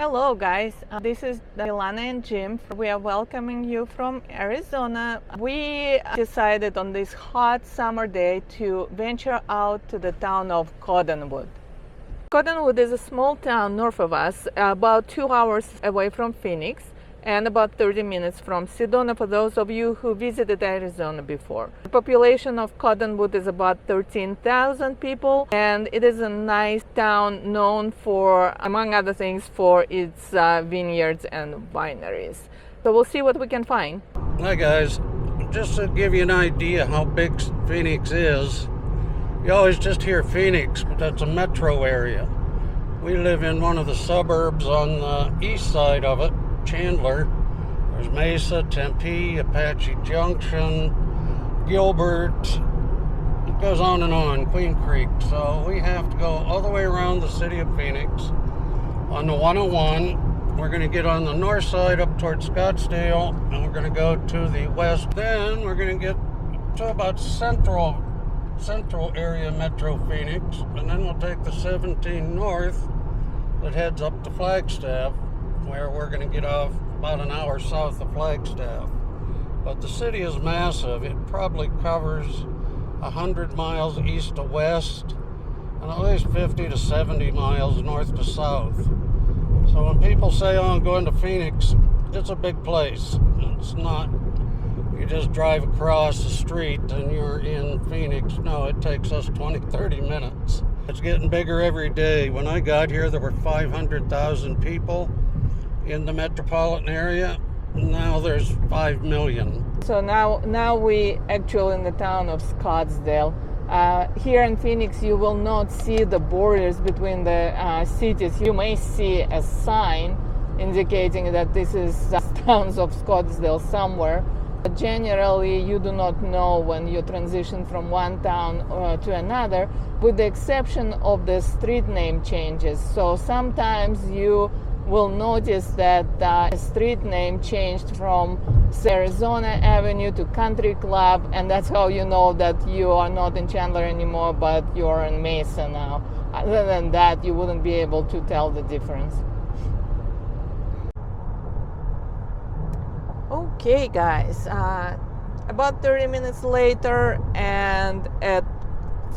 Hello guys, this is Ilana and Jim. We are welcoming you from Arizona. We decided on this hot summer day to venture out to the town of Cottonwood. Cottonwood is a small town north of us, about 2 hours away from Phoenix and about 30 minutes from Sedona for those of you who visited Arizona before. The population of Cottonwood is about 13,000 people, and it is a nice town known for, among other things, for its vineyards and wineries. So we'll see what we can find. Hi guys, just to give you an idea how big Phoenix is, you always just hear Phoenix, but that's a metro area. We live in one of the suburbs on the east side of it, Chandler. There's Mesa, Tempe, Apache Junction, Gilbert. It goes on, Queen Creek. So we have to go all the way around the city of Phoenix on the 101. We're going to get on the north side up towards Scottsdale, and we're going to go to the west. Then we're going to get to about central area Metro Phoenix, and then we'll take the 17 north that heads up to Flagstaff, where we're going to get off about an hour south of Flagstaff. But the city is massive. It probably covers 100 miles east to west and at least 50 to 70 miles north to south. So when people say, oh, I'm going to Phoenix, it's a big place. It's not, you just drive across the street and you're in Phoenix. No, it takes us 20, 30 minutes. It's getting bigger every day. When I got here, there were 500,000 people in the metropolitan area. Now there's 5 million. So now we actually in the town of Scottsdale. Here in Phoenix, you will not see the borders between the cities. You may see a sign indicating that this is towns of Scottsdale somewhere. But generally, you do not know when you transition from one town to another, with the exception of the street name changes. So sometimes you will notice that a street name changed from Arizona Avenue to Country Club, and that's how you know that you are not in Chandler anymore, but you're in Mesa now. Other than that, you wouldn't be able to tell the difference. Okay guys, about 30 minutes later and at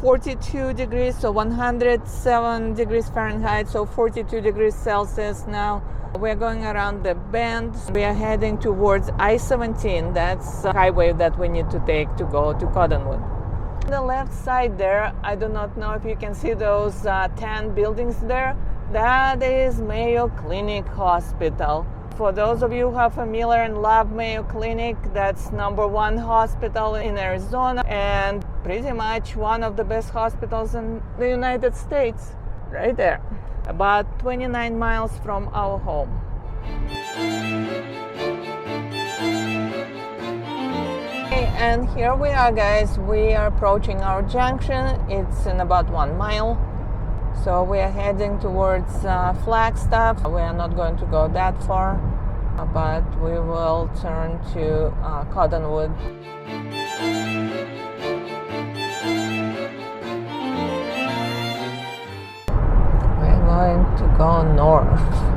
42 degrees, so 107 degrees Fahrenheit, so 42 degrees Celsius now. We're going around the bend. We are heading towards I-17. That's the highway that we need to take to go to Cottonwood. On the left side there, I do not know if you can see those 10 buildings there. That is Mayo Clinic Hospital. For those of you who are familiar and love Mayo Clinic, that's #1 hospital in Arizona and pretty much one of the best hospitals in the United States, right there, about 29 miles from our home. Okay, and here we are guys, we are approaching our junction. It's in about 1 mile. So we are heading towards Flagstaff. We are not going to go that far, but we will turn to Cottonwood. We're going to go north.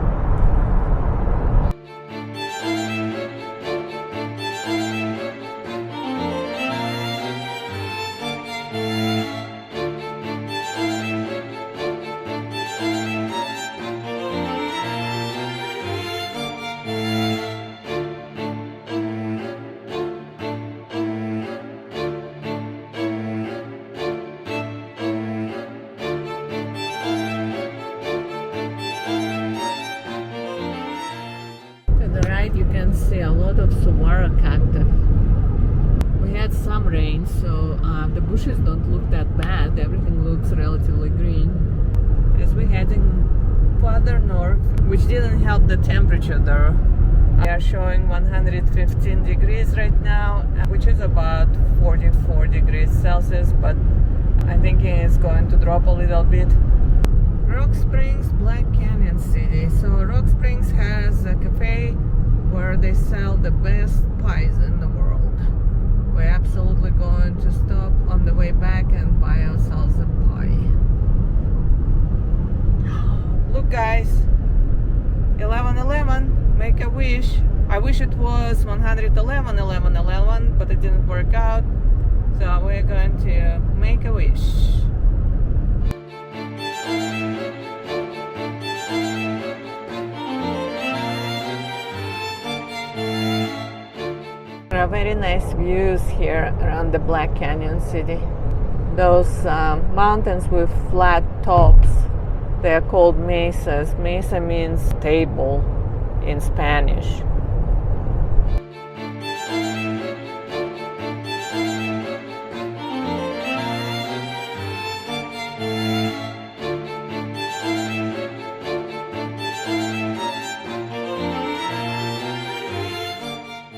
You can see a lot of saguaro cactus. We had some rain, so the bushes don't look that bad. Everything looks relatively green. As we're heading further north, which didn't help the temperature though. We are showing 115 degrees right now, which is about 44 degrees Celsius, but I think it's going to drop a little bit. Rock Springs, Black Canyon City. So Rock Springs has a cafe where they sell the best pies in the world. We're absolutely going to stop on the way back and buy ourselves a pie. Look guys, make a wish. I wish it was 111, 11, 11, but it didn't work out. So we're going to make a wish. There are very nice views here around the Black Canyon City. Those mountains with flat tops, they are called mesas. Mesa means table in Spanish.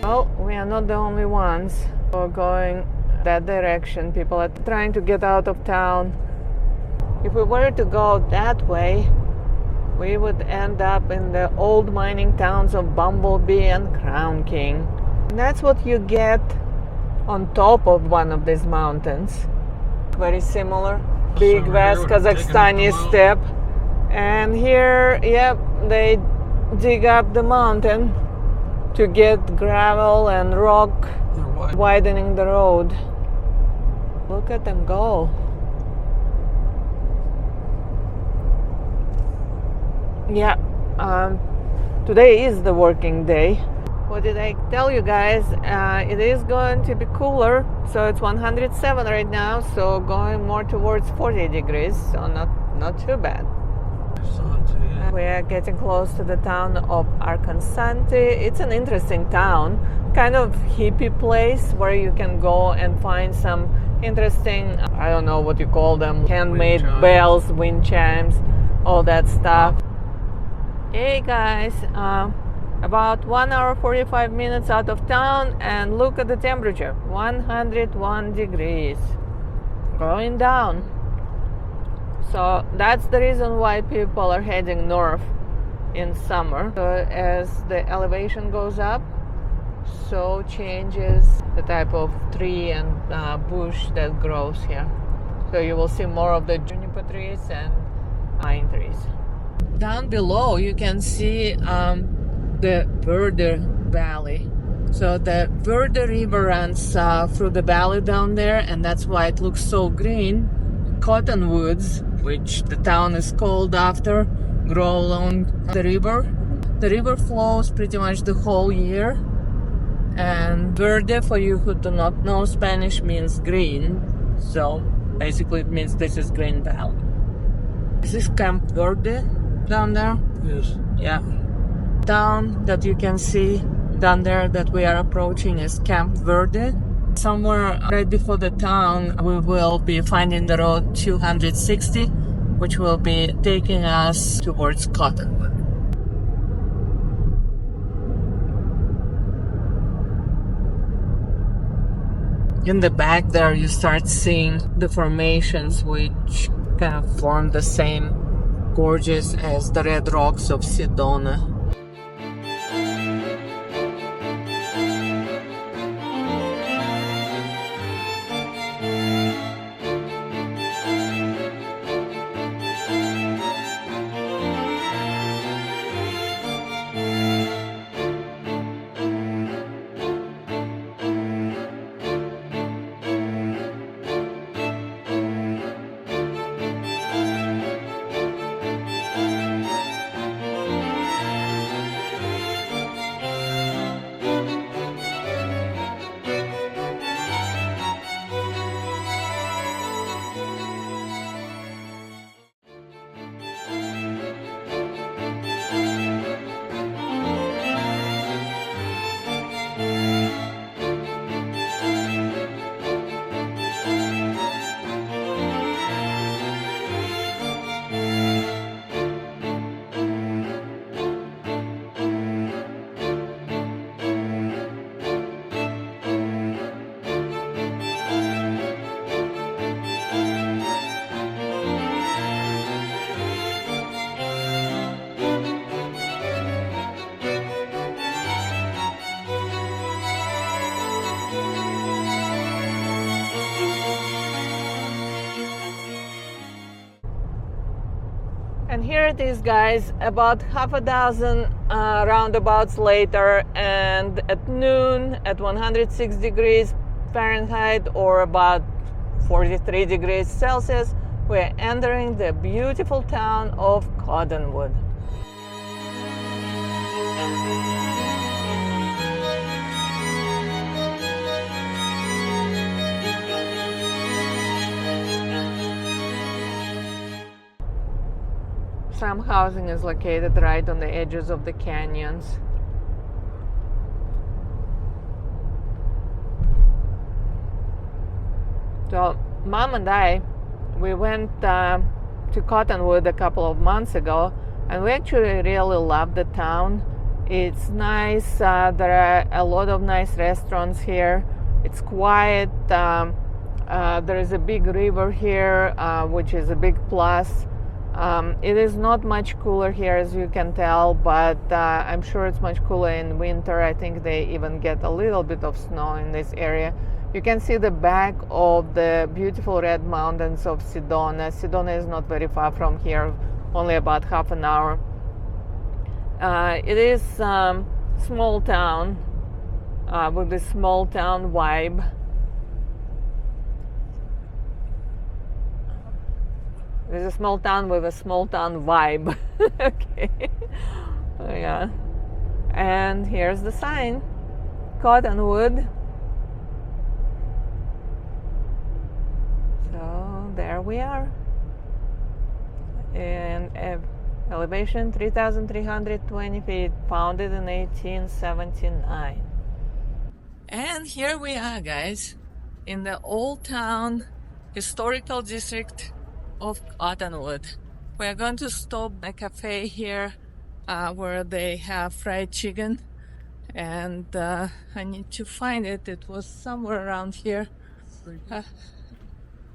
Well, we are not the only ones who are going that direction. People are trying to get out of town. If we were to go that way, we would end up in the old mining towns of Bumblebee and Crown King. And that's what you get on top of one of these mountains. Very similar. Big West Kazakhstani steppe. And here, yep, they dig up the mountain to get gravel and rock, widening the road. Look at them go. Yeah, today is the working day. What did I tell you guys? It is going to be cooler, so it's 107 right now, so going more towards 40 degrees, so not too bad. We are getting close to the town of Arkansanti. It's an interesting town, kind of hippie place where you can go and find some interesting, I don't know what you call them, handmade bells, wind chimes, all that stuff. Hey guys, about 1 hour 45 minutes out of town, and look at the temperature, 101 degrees, going down. So that's the reason why people are heading north in summer. So as the elevation goes up, so changes the type of tree and bush that grows here. So you will see more of the juniper trees and pine trees. Down below you can see the Verde Valley. So the Verde River runs through the valley down there, and that's why it looks so green. Cottonwoods, which the town is called after, grow along the river. The river flows pretty much the whole year. And verde, for you who do not know Spanish, means green. So basically it means this is Green Valley. Is this Camp Verde down there? Yes. Yeah. Town that you can see down there that we are approaching is Camp Verde. Somewhere right before the town, we will be finding the road 260, which will be taking us towards Cottonwood. In the back there, you start seeing the formations which kind of form the same gorges as the red rocks of Sedona. is, guys, about half a dozen roundabouts later, and at noon at 106 degrees Fahrenheit or about 43 degrees Celsius, we're entering the beautiful town of Cottonwood. Some housing is located right on the edges of the canyons. So, Mom and I, we went to Cottonwood a couple of months ago, and we actually really love the town. It's nice. There are a lot of nice restaurants here. It's quiet. There is a big river here, which is a big plus. It is not much cooler here, as you can tell, but I'm sure it's much cooler in winter. I think they even get a little bit of snow in this area. You can see the back of the beautiful red mountains of Sedona. Sedona is not very far from here, only about half an hour. It is small town with this small town vibe. It's a small town with a small town vibe. Okay. Oh, yeah. And here's the sign, Cottonwood. So there we are. And elevation 3,320 feet, founded in 1879. And here we are, guys, in the Old Town Historical District of Cottonwood. We are going to stop at a cafe here where they have fried chicken, and I need to find it. It was somewhere around here.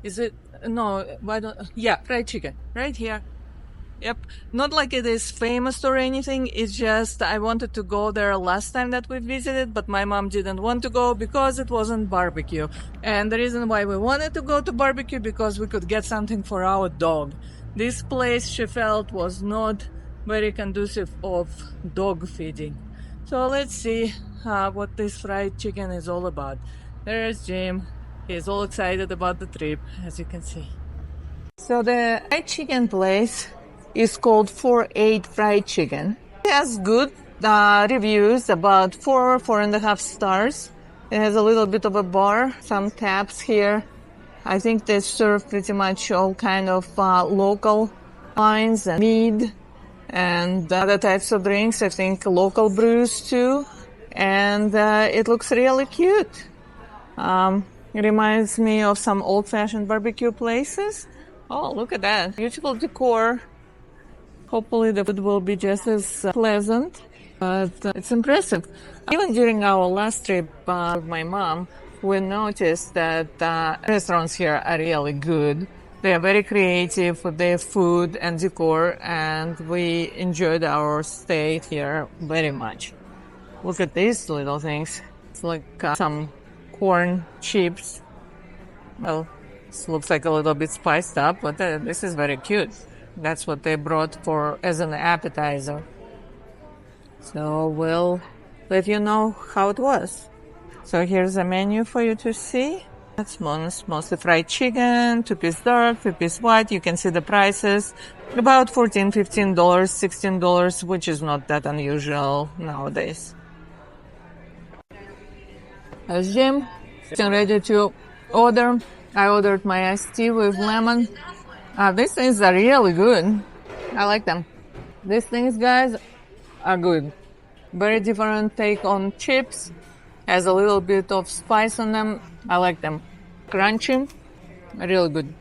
Is it? No, why don't? Yeah, fried chicken right here. Yep, not like it is famous or anything. It's just I wanted to go there last time that we visited, but my mom didn't want to go because it wasn't barbecue. And the reason why we wanted to go to barbecue, because we could get something for our dog. This place, she felt, was not very conducive of dog feeding. So let's see what this fried chicken is all about. There's Jim. He's all excited about the trip, as you can see. So the fried chicken place is called 4-8 Fried Chicken. It has good reviews, about 4.5 stars. It has a little bit of a bar, some taps here. I think they serve pretty much all kind of local wines and mead and other types of drinks. I think local brews too. And it looks really cute. It reminds me of some old-fashioned barbecue places. Oh, look at that. Beautiful decor. Hopefully the food will be just as pleasant, but it's impressive. Even during our last trip with my mom, we noticed that restaurants here are really good. They are very creative with their food and decor, and we enjoyed our stay here very much. Look at these little things. It's like some corn chips. Well, this looks like a little bit spiced up, but this is very cute. That's what they brought for as an appetizer. So we'll let you know how it was. So here's a menu for you to see. It's mostly fried chicken, 2-piece dark, 2-piece white. You can see the prices. About $14, $15, $16, which is not that unusual nowadays. There's Jim. Getting ready to order. I ordered my iced tea with lemon. These things are really good. I like them. These things, guys, are good. Very different take on chips. Has a little bit of spice on them. I like them. Crunchy. Really good.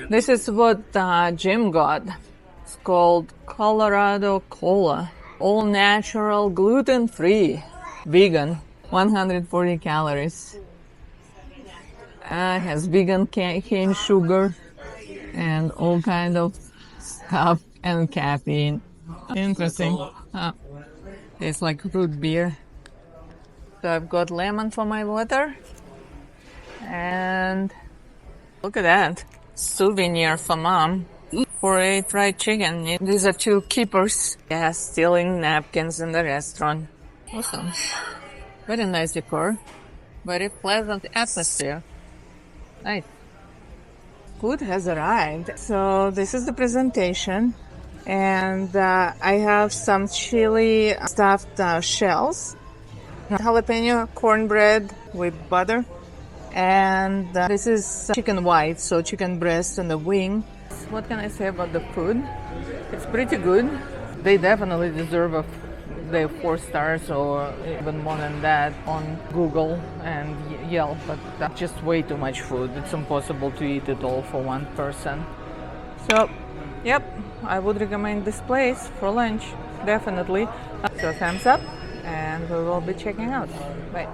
This is what Jim got. It's called Colorado Cola. All natural, gluten-free, vegan. 140 calories. It has vegan cane sugar and all kind of stuff and caffeine. Interesting. It's like root beer. So I've got lemon for my water. And look at that. Souvenir for mom. for a fried chicken. These are two keepers. Yeah, stealing napkins in the restaurant. Awesome. Very nice decor. Very pleasant atmosphere. Nice. Food has arrived. So this is the presentation. And I have some chili stuffed shells, jalapeno cornbread with butter, and this is chicken white, so chicken breast and the wing. What can I say about the food? It's pretty good. They definitely deserve the 4 stars or even more than that on Google and Yelp, but that's just way too much food. It's impossible to eat it all for one person. So, yep, I would recommend this place for lunch, definitely. So thumbs up, and we will be checking out. Bye.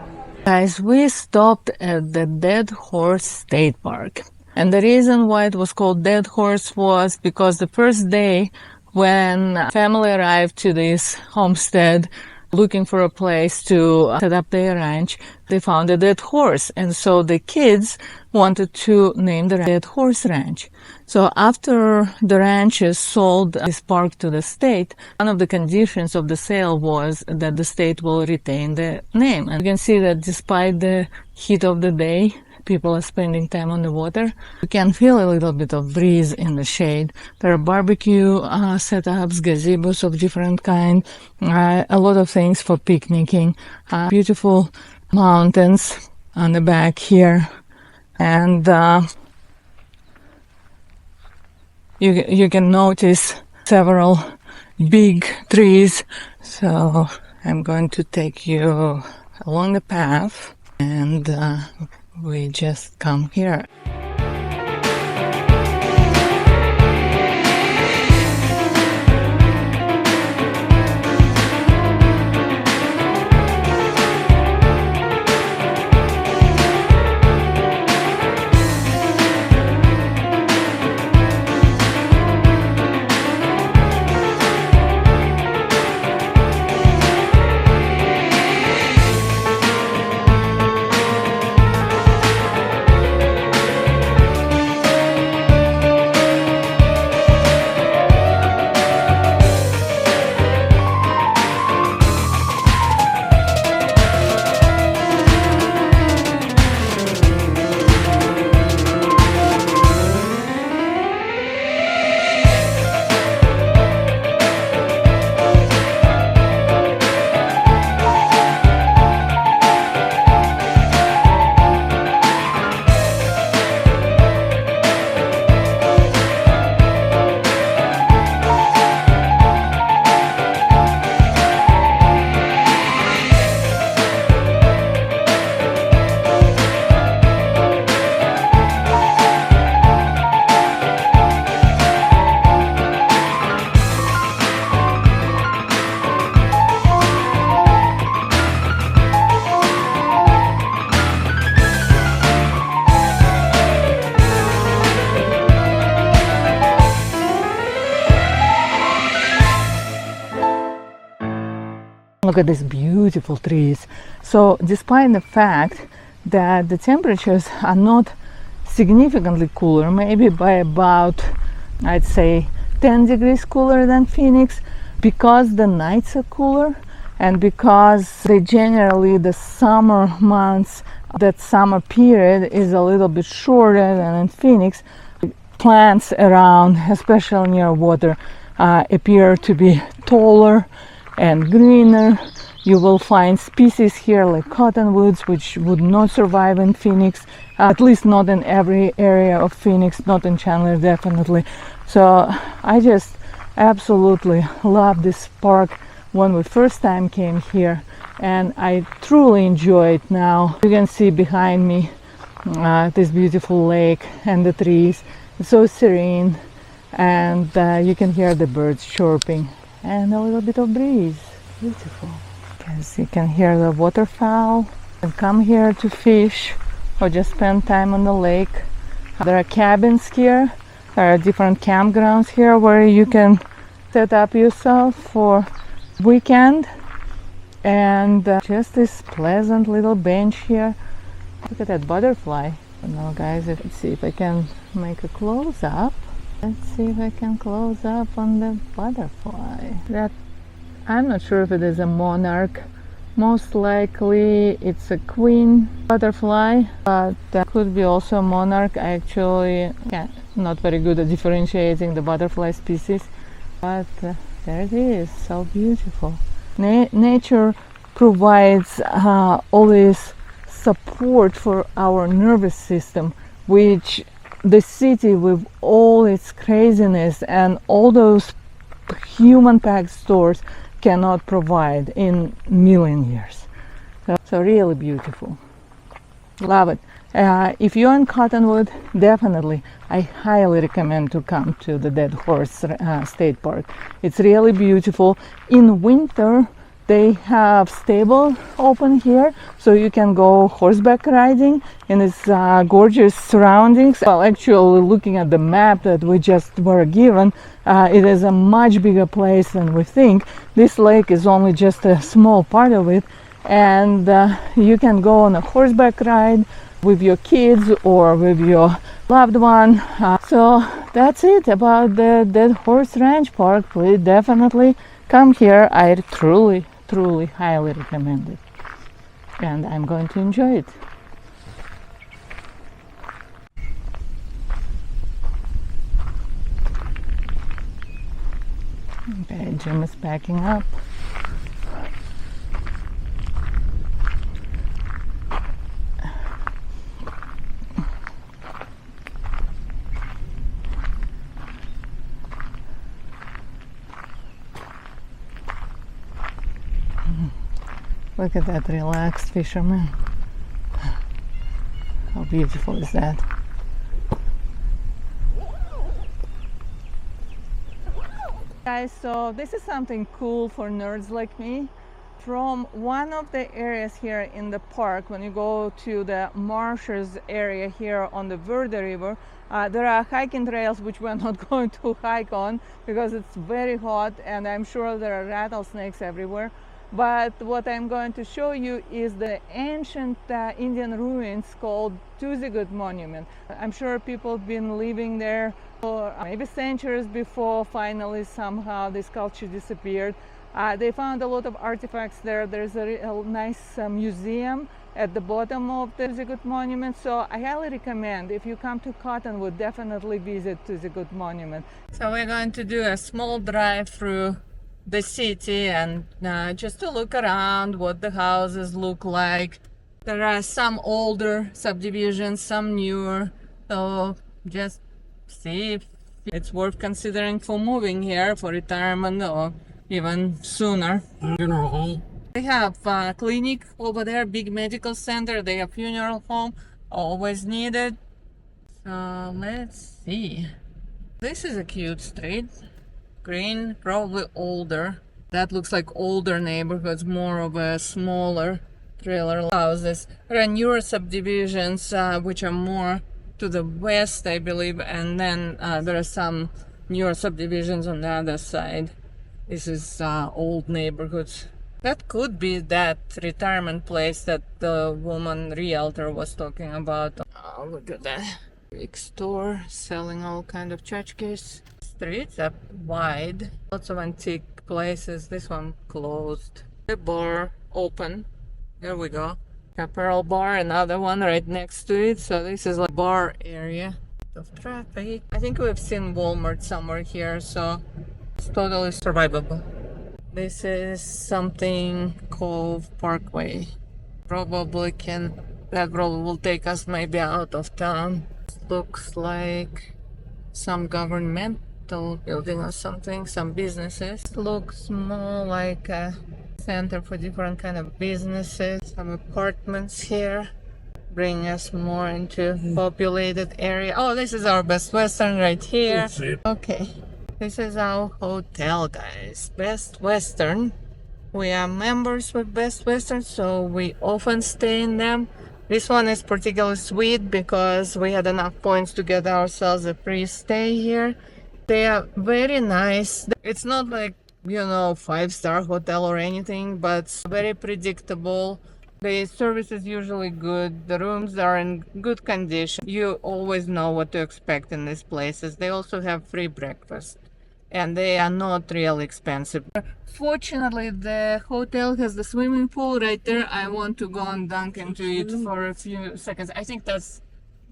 Guys, we stopped at the Dead Horse State Park. And the reason why it was called Dead Horse was because the first day when family arrived to this homestead looking for a place to set up their ranch, they found a dead horse. And so the kids wanted to name the Dead Horse Ranch. So after the ranches sold this park to the state, one of the conditions of the sale was that the state will retain the name. And you can see that despite the heat of the day, people are spending time on the water. You can feel a little bit of breeze in the shade. There are barbecue setups, gazebos of different kind, a lot of things for picnicking, beautiful mountains on the back here, and you can notice several big trees. So I'm going to take you along the path, and we just come here. Look at these beautiful trees. So despite the fact that the temperatures are not significantly cooler, maybe by about, I'd say, 10 degrees cooler than Phoenix, because the nights are cooler and because the summer months, that summer period is a little bit shorter than in Phoenix, plants around, especially near water, appear to be taller and greener. You will find species here like cottonwoods, which would not survive in Phoenix, at least not in every area of Phoenix, not in Chandler definitely. So I just absolutely love this park when we first time came here, and I truly enjoy it now. You can see behind me this beautiful lake and the trees. It's so serene, and you can hear the birds chirping and a little bit of breeze. Beautiful. As you can hear the waterfowl, and come here to fish or just spend time on the lake. There are cabins here. There are different campgrounds here where you can set up yourself for weekend, and just this pleasant little bench here. Look at that butterfly. Now guys, let's see if I can make a close up. Let's see if I can close up on the butterfly. That I'm not sure if it is a monarch. Most likely it's a queen butterfly, but that could be also a monarch. I actually not very good at differentiating the butterfly species, but there it is, so beautiful. Nature provides always support for our nervous system, which the city with all its craziness and all those human packed stores cannot provide in million years. So really beautiful. Love it. If you're in Cottonwood, definitely I highly recommend to come to the Dead Horse State Park. It's really beautiful. In winter they have stable open here, so you can go horseback riding in its gorgeous surroundings. Well, actually, looking at the map that we just were given, it is a much bigger place than we think. This lake is only just a small part of it, and you can go on a horseback ride with your kids or with your loved one. So that's it about the Dead Horse Ranch Park. Please definitely come here. I truly highly recommend it, and I'm going to enjoy it. Okay, Jim is packing up. Look at that relaxed fisherman. How beautiful is that? Guys, so this is something cool for nerds like me. From one of the areas here in the park, when you go to the marshes area here on the Verde River, there are hiking trails which we're not going to hike on because it's very hot and I'm sure there are rattlesnakes everywhere. But what I'm going to show you is the ancient Indian ruins called Tuzigut Monument. I'm sure people have been living there for maybe centuries before finally somehow this culture disappeared. They found a lot of artifacts there. There's a nice museum at the bottom of the Tuzigut Monument. So I highly recommend, if you come to Cottonwood, definitely visit Tuzigut Monument. So we're going to do a small drive through the city and just to look around what the houses look like. There are some older subdivisions, some newer, so just see if it's worth considering for moving here for retirement or even sooner. Funeral home. They have a clinic over there, big medical center. They have funeral home, always needed. So let's see. This is a cute street. Green, probably older. That looks like older neighborhoods, more of a smaller trailer houses. There are newer subdivisions which are more to the west, I believe, and then there are some newer subdivisions on the other side. This is old neighborhoods. That could be that retirement place that the woman realtor was talking about. Oh, look at that. Big store selling all kind of tchotchkes. Streets are wide, lots of antique places. This one closed. The bar open. There we go. Apparel bar, another one right next to it. So this is like bar area of traffic. I think we've seen Walmart somewhere here, so it's totally survivable. This is something called Parkway. That road will take us maybe out of town. Looks like some governmental building or something, some businesses. Looks more like a center for different kind of businesses. Some apartments here bring us more into populated area. Oh, this is our Best Western right here. Okay, this is our hotel, guys. Best Western. We are members with Best Western, so we often stay in them. This one is particularly sweet because we had enough points to get ourselves a free stay here. They are very nice. It's not like, 5-star hotel or anything, but very predictable. The service is usually good. The rooms are in good condition. You always know what to expect in these places. They also have free breakfast, and they are not really expensive. Fortunately, the hotel has the swimming pool right there. I want to go and dunk into it for a few seconds. I think that's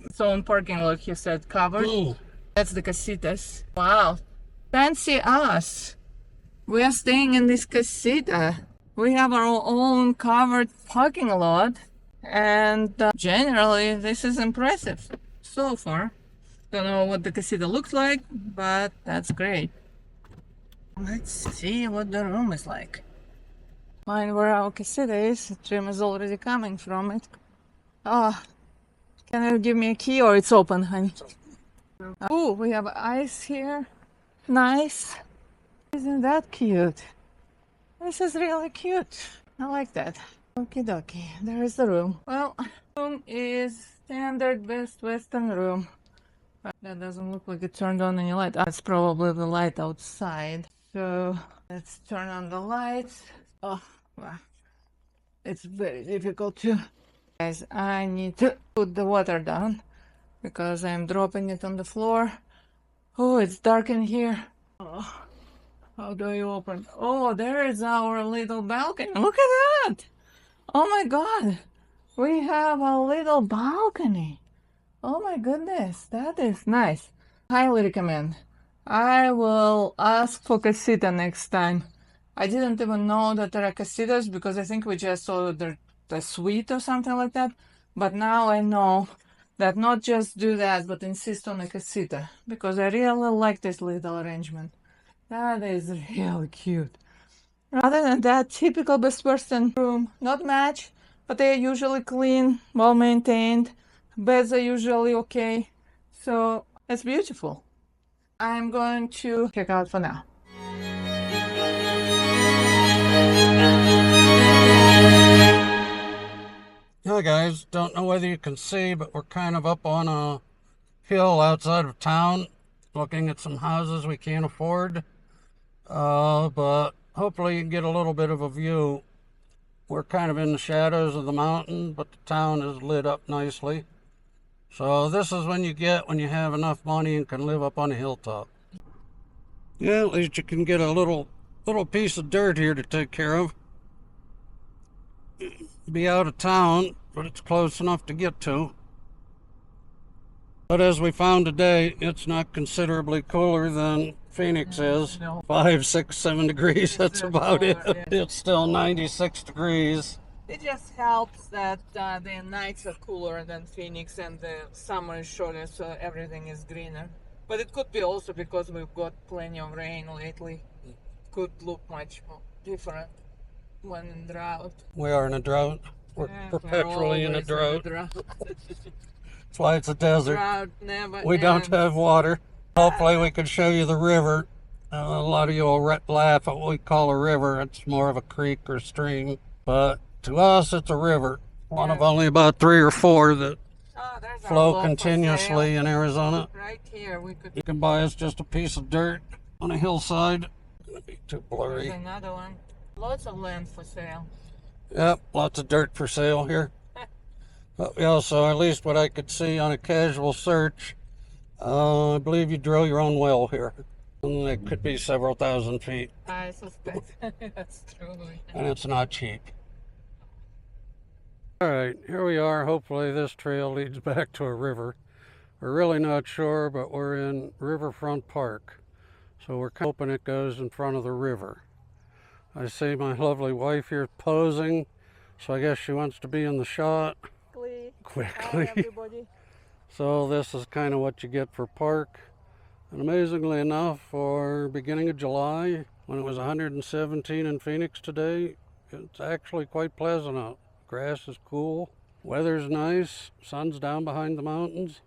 its own parking lot, he said, covered. Ooh. That's the casitas. Wow. Fancy us. We are staying in this casita. We have our own covered parking lot, and generally this is impressive so far. Don't know what the casita looks like, but that's great. Let's see what the room is like. Mind where our casita is. Trim is already coming from it. Oh, can you give me a key or it's open, honey? Oh, we have ice here. Nice. Isn't that cute? This is really cute. I like that. Okie dokie. There is the room. Well, room is standard Best Western room. That doesn't look like it turned on any light. That's probably the light outside. So let's turn on the lights. Oh, wow. It's very difficult to. Guys, I need to put the water down because I'm dropping it on the floor. Oh, it's dark in here. Oh, how do you open? Oh, there is our little balcony. Look at that. Oh my God. We have a little balcony. Oh my goodness, that is nice. Highly recommend. I will ask for casita next time. I didn't even know that there are casitas because I think we just saw the suite or something like that. But now I know that not just do that, but insist on a casita because I really like this little arrangement. That is really cute. Other than that, typical Best Western room, not much, but they are usually clean, well maintained. Beds are usually okay, so it's beautiful. I'm going to check out for now. Hi guys, don't know whether you can see, but we're kind of up on a hill outside of town, looking at some houses we can't afford. But hopefully you can get a little bit of a view. We're kind of in the shadows of the mountain, but the town is lit up nicely. So this is when you have enough money and can live up on a hilltop. Yeah, at least you can get a little piece of dirt here to take care of. Be out of town, but it's close enough to get to. But as we found today, it's not considerably cooler than Phoenix is. No. 5, 6, 7 degrees, that's about it. It's still 96 degrees. It just helps that the nights are cooler than Phoenix and the summer is shorter, so everything is greener. But it could be also because we've got plenty of rain lately. Could look much more different when in drought. We are in a drought. We're perpetually in a drought. That's why it's a desert. Drought never We don't ends. have water. Hopefully we can show you the river. A lot of you will laugh at what we call a river. It's more of a creek or stream. But to us, it's a river. One of only about 3 or 4 that there's our flow local continuously sale. in Arizona. Right here, we could. You can buy us just a piece of dirt on a hillside. It's gonna be too There's blurry. another one. Lots of land for sale. Yep, lots of dirt for sale here. But we also, at least what I could see on a casual search, I believe you drill your own well here. And it could be several thousand feet. I suspect that's true. And it's not cheap. All right, here we are. Hopefully this trail leads back to a river. We're really not sure, but we're in Riverfront Park. So we're hoping it goes in front of the river. I see my lovely wife here posing, so I guess she wants to be in the shot quickly. Hi, everybody. So this is kind of what you get for park. And amazingly enough, for beginning of July, when it was 117 in Phoenix today, it's actually quite pleasant out. Grass is cool, weather's nice, sun's down behind the mountains.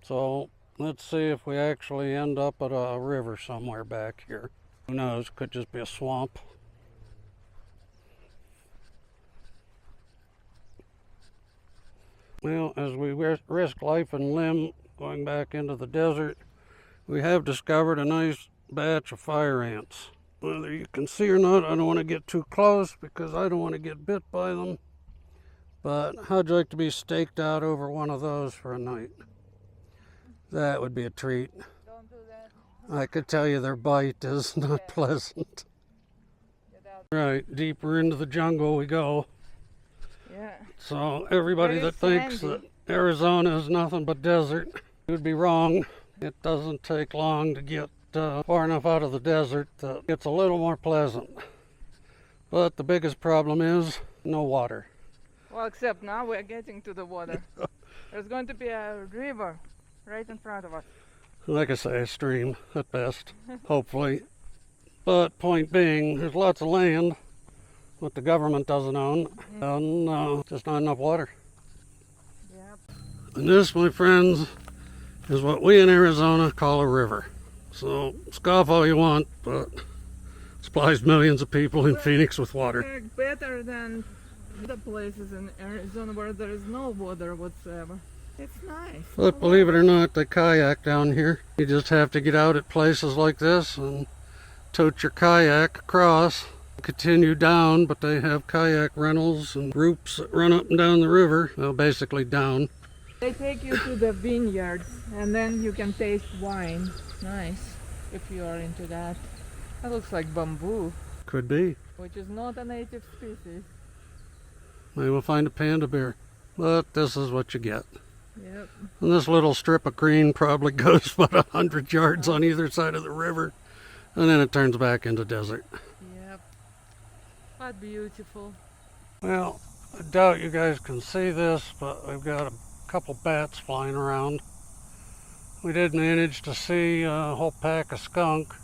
So let's see if we actually end up at a river somewhere back here. Who knows, could just be a swamp. Well, as we risk life and limb going back into the desert, we have discovered a nice batch of fire ants. Whether you can see or not, I don't want to get too close because I don't want to get bit by them. But how'd you like to be staked out over one of those for a night? That would be a treat. Don't do that. I could tell you their bite is not pleasant. Right, deeper into the jungle we go. Yeah. So everybody Very that thinks sandy. that Arizona is nothing but desert would be wrong. It doesn't take long to get far enough out of the desert that it gets a little more pleasant. But the biggest problem is no water. Well, except now we're getting to the water. There's going to be a river right in front of us. Like I say, a stream at best, hopefully. But point being, there's lots of land that the government doesn't own, and just not enough water. Yep. And this, my friends, is what we in Arizona call a river. So scoff all you want, but supplies millions of people in Phoenix with water. They're better than the places in Arizona where there is no water whatsoever. It's nice. But believe it or not, they kayak down here. You just have to get out at places like this and tote your kayak across, continue down, but they have kayak rentals and groups that run up and down the river, well, basically down. They take you to the vineyards and then you can taste wine. Nice, if you are into that. That looks like bamboo, Could be. which is not a native species. Maybe we'll find a panda bear. But this is what you get. Yep. And this little strip of green probably goes about 100 yards on either side of the river, and then it turns back into desert. Yep. But beautiful. Well, I doubt you guys can see this, but we've got a couple bats flying around. We did manage to see a whole pack of skunk,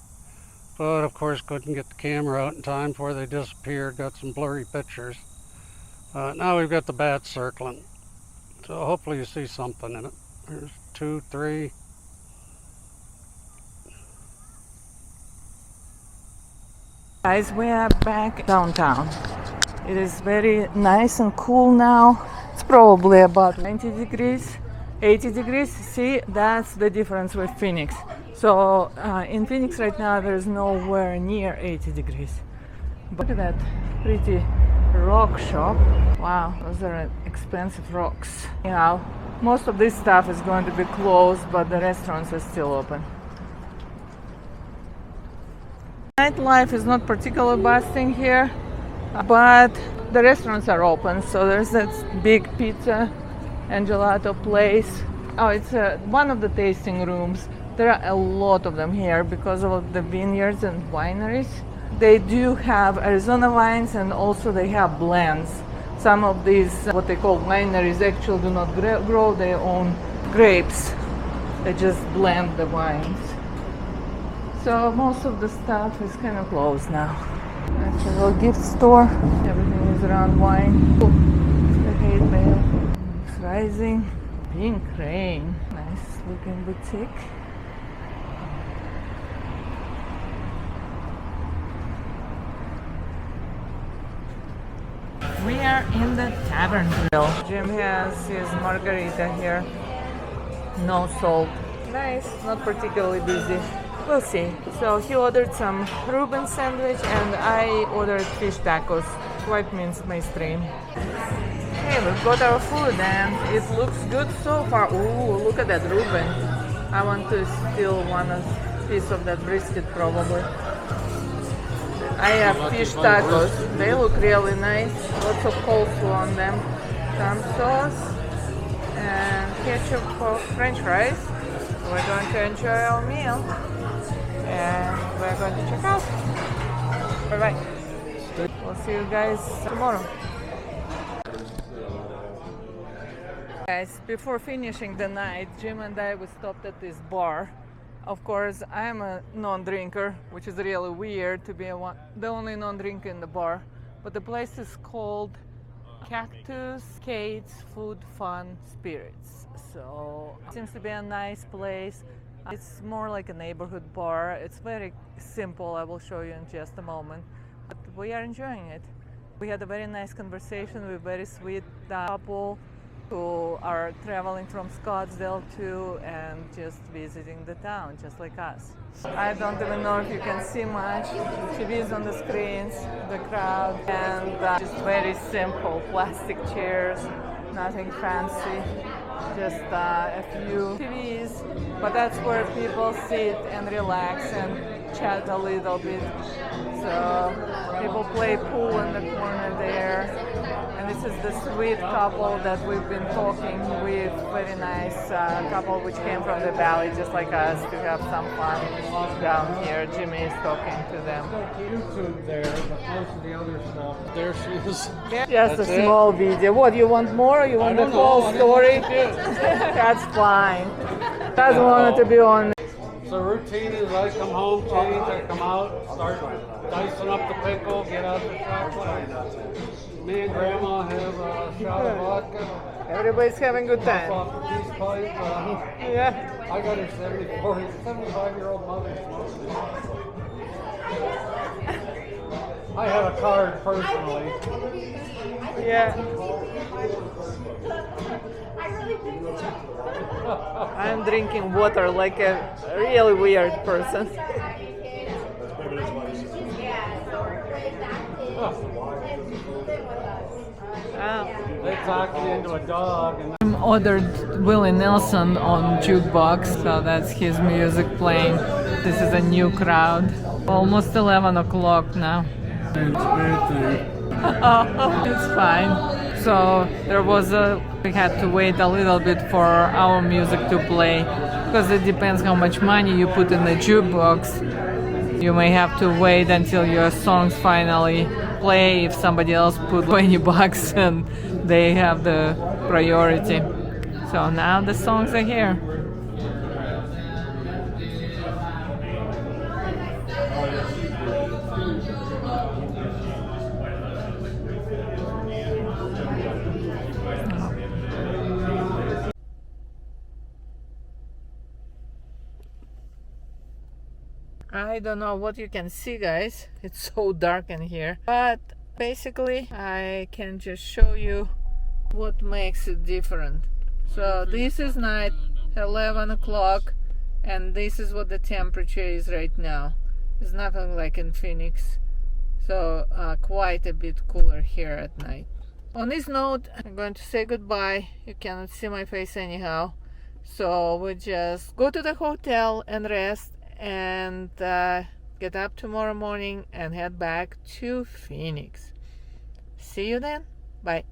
but of course couldn't get the camera out in time before they disappeared. Got some blurry pictures. Now we've got the bats circling, so hopefully you see something in it. There's 2, 3. Guys, we are back downtown. It is very nice and cool now. It's probably about 90 degrees, 80 degrees. See, that's the difference with Phoenix. So in Phoenix right now there's nowhere near 80 degrees. But look at that pretty rock shop. Wow, those are expensive rocks. Anyhow, most of this stuff is going to be closed, but the restaurants are still open. Nightlife is not particularly busting here, but the restaurants are open. So there's that big pizza and gelato place. Oh, it's one of the tasting rooms. There are a lot of them here because of the vineyards and wineries. They do have Arizona wines and also they have blends. Some of these, what they call wineries, actually do not grow their own grapes. They just blend the wines. So most of the stuff is kind of closed now. That's a little gift store. Everything is around wine. Oh, the hay bale. It's rising. Pink rain. Nice looking boutique. We are in the tavern grill. Jim has his margarita here. No salt. Nice, not particularly busy. We'll see. So he ordered some Reuben sandwich and I ordered fish tacos. White means my stream. Hey, we've got our food and it looks good so far. Ooh, look at that Reuben. I want to steal one piece of that brisket probably. I have fish tacos. They look really nice. Lots of coleslaw on them. Some sauce and ketchup for French fries. We're going to enjoy our meal. And we're going to check out. Bye-bye. We'll see you guys tomorrow. Guys, before finishing the night, Jim and I we stopped at this bar. Of course, I am a non-drinker, which is really weird to be the only non-drinker in the bar. But the place is called Cactus Kate's Food Fun Spirits. So it seems to be a nice place. It's more like a neighborhood bar. It's very simple. I will show you in just a moment. But we are enjoying it. We had a very nice conversation with a very sweet couple. who are traveling from Scottsdale too and just visiting the town, just like us. I don't even know if you can see much. TVs on the screens, the crowd, and just very simple plastic chairs, nothing fancy, just a few TVs. But that's where people sit and relax and chat a little bit. So people play pool in the corner there. And this is the sweet couple that we've been talking with, very nice couple which came from the valley just like us to have some fun down here. Jimmy is talking to them. YouTube there, but most of the other stuff, there she is. Just a small video. What, you want more? You want the whole story? That's fine. Doesn't want it to be on. So routine is I come home, change, I come out, start dicing up the pickle, get out of the shop. Me and Grandma have a shot of vodka. Everybody's having a good time. Off a peace pipe. Yeah. I got her 75-year-old mother. I have a card personally. Yeah. I'm drinking water like a really weird person. They talked me into a dog. And I ordered Willie Nelson on jukebox, so that's his music playing. This is a new crowd. Almost 11 o'clock now. It's fine. So we had to wait a little bit for our music to play because it depends how much money you put in the jukebox. You may have to wait until your songs finally play if somebody else put $20 and they have the priority. So now the songs are here. I don't know what you can see, guys. It's so dark in here. But basically, I can just show you what makes it different. So this is night, 11 o'clock, and this is what the temperature is right now. It's nothing like in Phoenix. So quite a bit cooler here at night. On this note, I'm going to say goodbye. You cannot see my face anyhow. So we just go to the hotel and rest and get up tomorrow morning and head back to Phoenix. See you then. Bye.